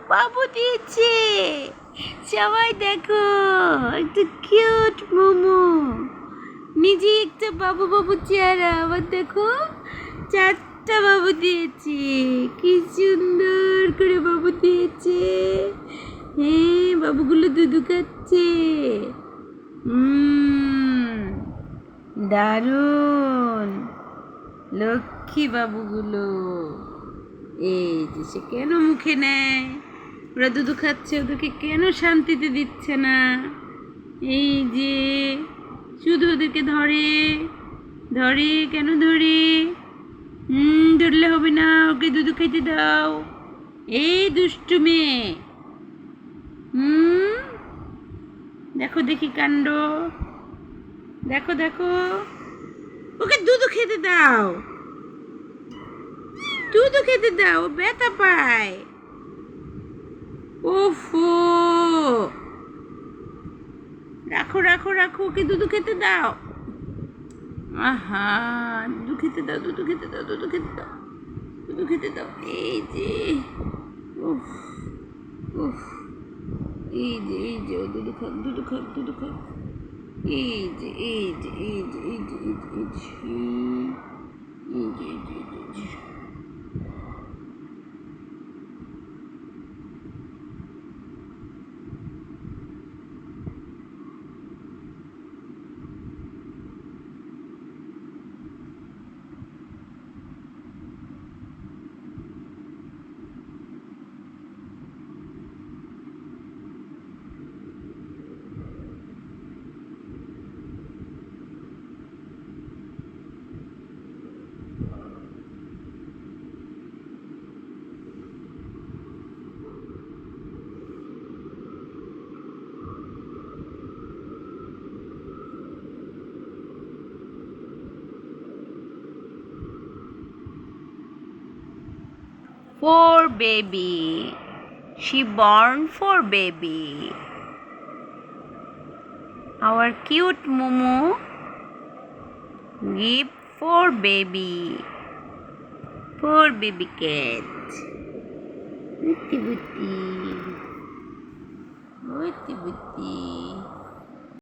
বাবু দিয়েছে। সবাই দেখো, একটা কিউট মোমো। নিজে একটা বাবু বাবু চেহারা, আবার দেখো 4টা বাবু দিয়েছে। কি সুন্দর করে বাবু দিয়েছে। হ্যাঁ, বাবুগুলো দুধু খাচ্ছে। দারুণ লক্ষ্মী বাবুগুলো। এই যে সে কেন মুখে নেয়? ওরা দুধু খাচ্ছে, ওদেরকে কেন শান্তিতে দিচ্ছে না? এই যে শুধু ওদেরকে ধরে ধরে, কেন ধরে? ধরলে হবে না, ওকে দুধু খেতে দাও। এই দুষ্টু মেয়ে। দেখো দেখি কাণ্ড, দেখো দেখো, ওকে দুধু খেতে দাও, দুধু খেতে দাও, ও ব্যথা পায়। ওফো, রাখো রাখো রাখো, ওকে দুধু খেতে দাও। আহা, দুধু খেতে দাও, দুধু খেতে দাও, দুধু খেতে দাও, দুধু খেতে দাও। এই যে উফ উফ, এই যে ও দুধু খাক, দুধু খাক, দুধু খাক। এই যে এই যে এই যে এই যে এই যে এই যে এই যে এই যে এই যে। For baby, she born for baby. Our cute Momo gift for baby, for baby cat. Buti buti, buti buti.